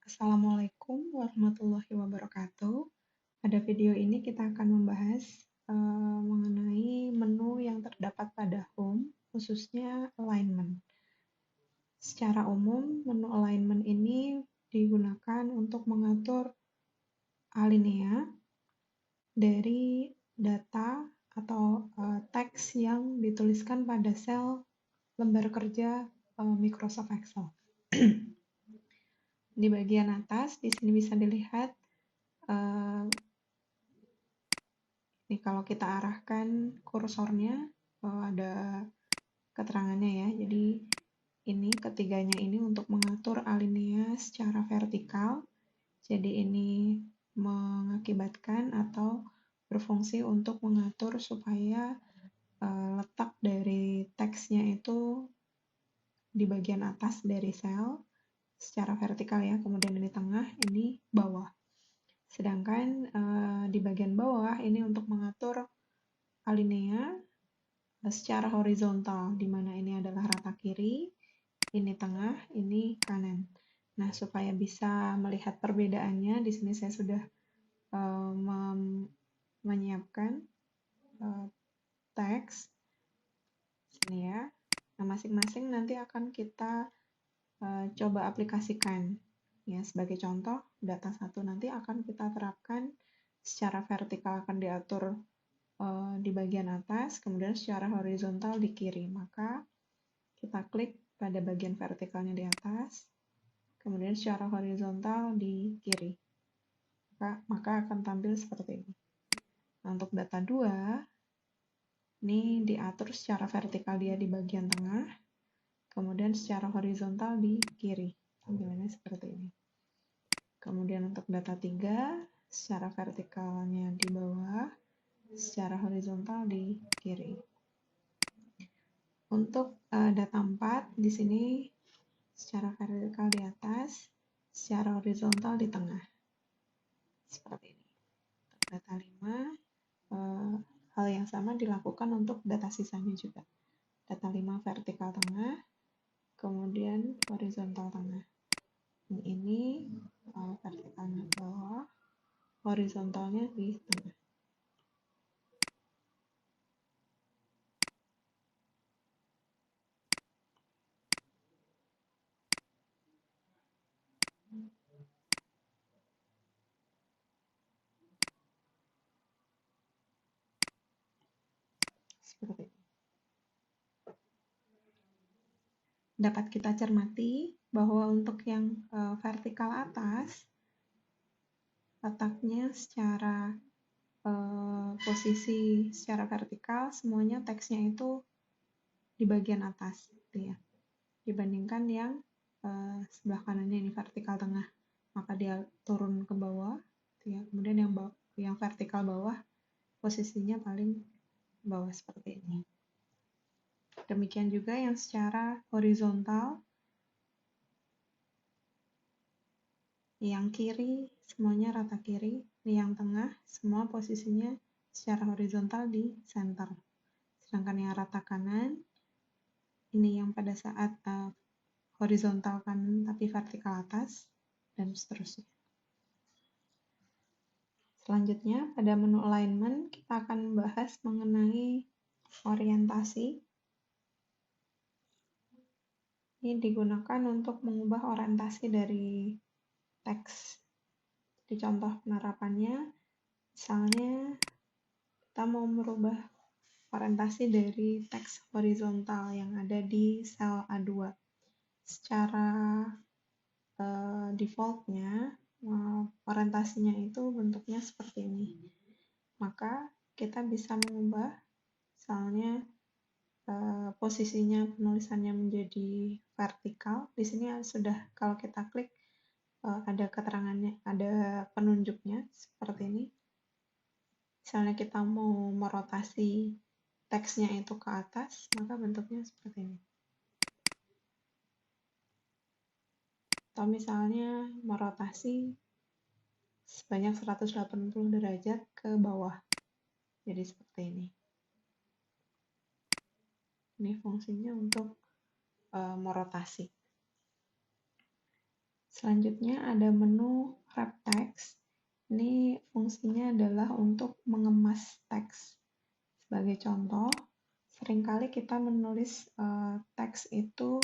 Assalamualaikum warahmatullahi wabarakatuh. Pada video ini kita akan membahas mengenai menu yang terdapat pada home, khususnya alignment. Secara umum, menu alignment ini digunakan untuk mengatur alinea dari data atau teks yang dituliskan pada sel lembar kerja Microsoft Excel. Di bagian atas, di sini bisa dilihat ini kalau kita arahkan kursornya, ada keterangannya ya. Jadi ini ketiganya ini untuk mengatur alinea secara vertikal. Jadi ini mengakibatkan atau berfungsi untuk mengatur supaya letak dari teksnya itu di bagian atas dari sel secara vertikal ya, kemudian di tengah, ini bawah. Sedangkan di bagian bawah ini untuk mengatur alinea secara horizontal, di mana ini adalah rata kiri, ini tengah, ini kanan. Nah, supaya bisa melihat perbedaannya, di sini saya sudah menyiapkan teks sini ya. Nah, masing-masing nanti akan kita coba aplikasikan. Ya, sebagai contoh, data 1 nanti akan kita terapkan secara vertikal akan diatur di bagian atas, kemudian secara horizontal di kiri. Maka kita klik pada bagian vertikalnya di atas, kemudian secara horizontal di kiri. Maka akan tampil seperti ini. Nah, untuk data 2, ini diatur secara vertikal dia di bagian tengah, kemudian secara horizontal di kiri. Tampilannya seperti ini. Kemudian untuk data 3, secara vertikalnya di bawah, secara horizontal di kiri. Untuk data 4, di sini secara vertikal di atas, secara horizontal di tengah. Seperti ini. Untuk data 5, hal yang sama dilakukan untuk data sisanya juga. Data 5 vertikal tengah, kemudian horizontal tengah. Ini vertikalnya bawah, horizontalnya di tengah. Seperti ini. Dapat kita cermati bahwa untuk yang vertikal atas, letaknya secara posisi secara vertikal, semuanya teksnya itu di bagian atas, gitu ya. Dibandingkan yang sebelah kanannya ini vertikal tengah, maka dia turun ke bawah, gitu ya. Kemudian yang vertikal bawah, posisinya paling bawah seperti ini. Demikian juga yang secara horizontal, yang kiri semuanya rata kiri, yang tengah semua posisinya secara horizontal di center. Sedangkan yang rata kanan, ini yang pada saat horizontal kanan tapi vertikal atas, dan seterusnya. Selanjutnya, pada menu alignment, kita akan membahas mengenai orientasi. Ini digunakan untuk mengubah orientasi dari teks. Di contoh penerapannya, misalnya kita mau merubah orientasi dari teks horizontal yang ada di sel A2. Secara defaultnya, orientasinya itu bentuknya seperti ini. Maka kita bisa mengubah, misalnya posisinya penulisannya menjadi vertikal. Di sini sudah, kalau kita klik ada keterangannya, ada penunjuknya seperti ini. Misalnya kita mau merotasi teksnya itu ke atas, maka bentuknya seperti ini. Atau misalnya merotasi sebanyak 180 derajat ke bawah. Jadi seperti ini. Ini fungsinya untuk merotasi. Selanjutnya ada menu wrap text. Ini fungsinya adalah untuk mengemas teks. Sebagai contoh, seringkali kita menulis teks itu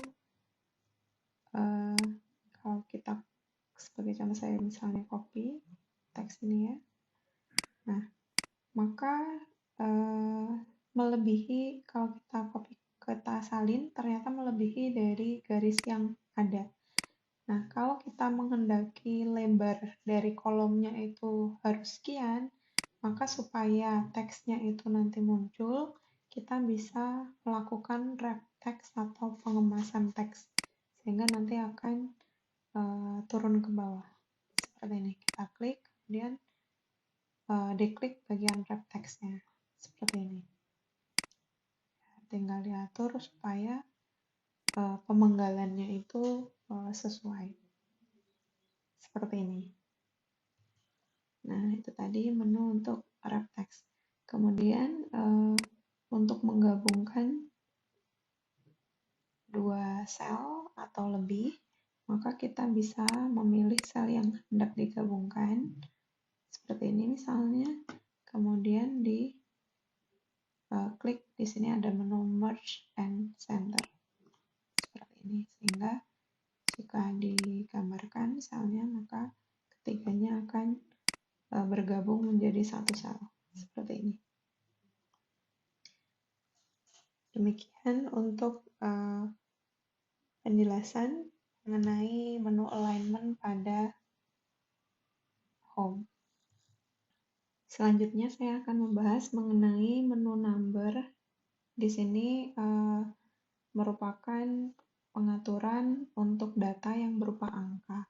kalau kita sebagai contoh saya misalnya copy teks ini ya. Nah, maka melebihi kalau kita salin ternyata melebihi dari garis yang ada. Nah, kalau kita menghendaki lebar dari kolomnya itu harus sekian, maka supaya teksnya itu nanti muncul, kita bisa melakukan wrap text atau pengemasan teks, sehingga nanti akan turun ke bawah. Seperti ini, kita klik, kemudian diklik bagian wrap textnya, seperti ini. Tinggal diatur supaya pemenggalannya itu sesuai. Seperti ini. Nah, itu tadi menu untuk wrap text. Kemudian untuk menggabungkan dua sel atau lebih, maka kita bisa memilih sel yang hendak digabungkan. Seperti ini misalnya. Kemudian di klik di sini ada menu merge and center. Seperti ini. Sehingga jika digambarkan misalnya, maka ketiganya akan bergabung menjadi satu sel. Seperti ini. Demikian untuk penjelasan mengenai menu alignment pada home. Selanjutnya saya akan membahas mengenai menu number. Di sini merupakan pengaturan untuk data yang berupa angka.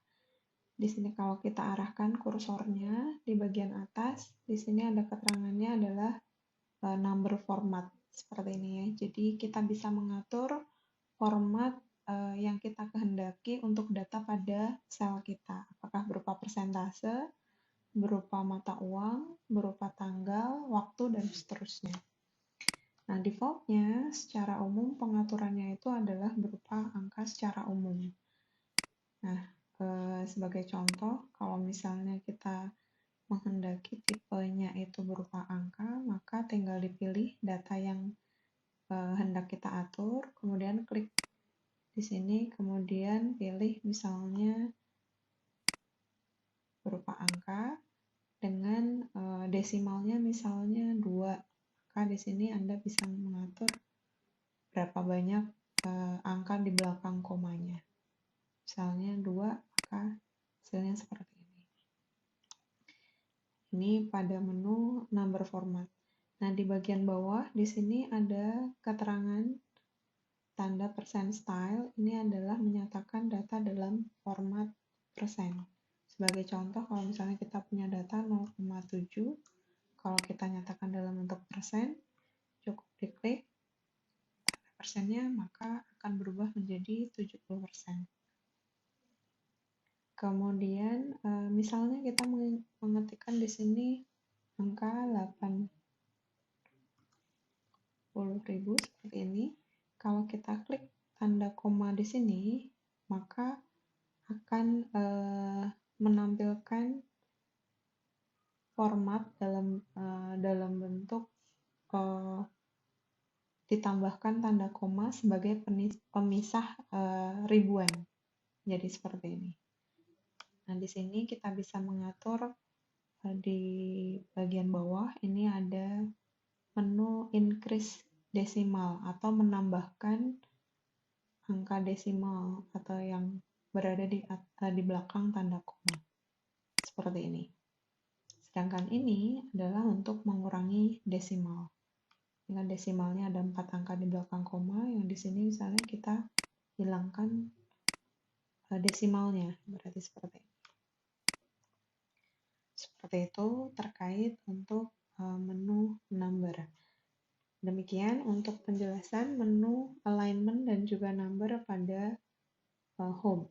Di sini kalau kita arahkan kursornya di bagian atas, di sini ada keterangannya adalah number format seperti ini ya. Jadi kita bisa mengatur format yang kita kehendaki untuk data pada sel kita. Apakah berupa persentase, berupa mata uang, berupa tanggal, waktu, dan seterusnya. Nah, defaultnya secara umum pengaturannya itu adalah berupa angka secara umum. Nah, sebagai contoh, kalau misalnya kita menghendaki tipenya itu berupa angka, maka tinggal dipilih data yang hendak kita atur, kemudian klik di sini, kemudian pilih misalnya berupa angka dengan desimalnya misalnya 2. Maka di sini Anda bisa mengatur berapa banyak angka di belakang komanya. Misalnya 2, maka hasilnya seperti ini. Ini pada menu number format. Nah, di bagian bawah di sini ada keterangan tanda persen style. Ini adalah menyatakan data dalam format persen. Sebagai contoh, kalau misalnya kita punya data 0,7, kalau kita nyatakan dalam bentuk persen, cukup diklik tanda persennya, maka akan berubah menjadi 70%. Kemudian, misalnya kita mengetikkan di sini angka 80.000 seperti ini. Kalau kita klik tanda koma di sini, maka akan menampilkan format dalam bentuk ditambahkan tanda koma sebagai pemisah ribuan. Jadi seperti ini. Nah, di sini kita bisa mengatur di bagian bawah ini ada menu increase desimal atau menambahkan angka desimal atau yang berada di belakang tanda koma. Seperti ini. Sedangkan ini adalah untuk mengurangi desimal. Dengan desimalnya ada 4 angka di belakang koma, yang di sini misalnya kita hilangkan desimalnya, berarti seperti ini. Seperti itu terkait untuk menu number. Demikian untuk penjelasan menu alignment dan juga number pada home.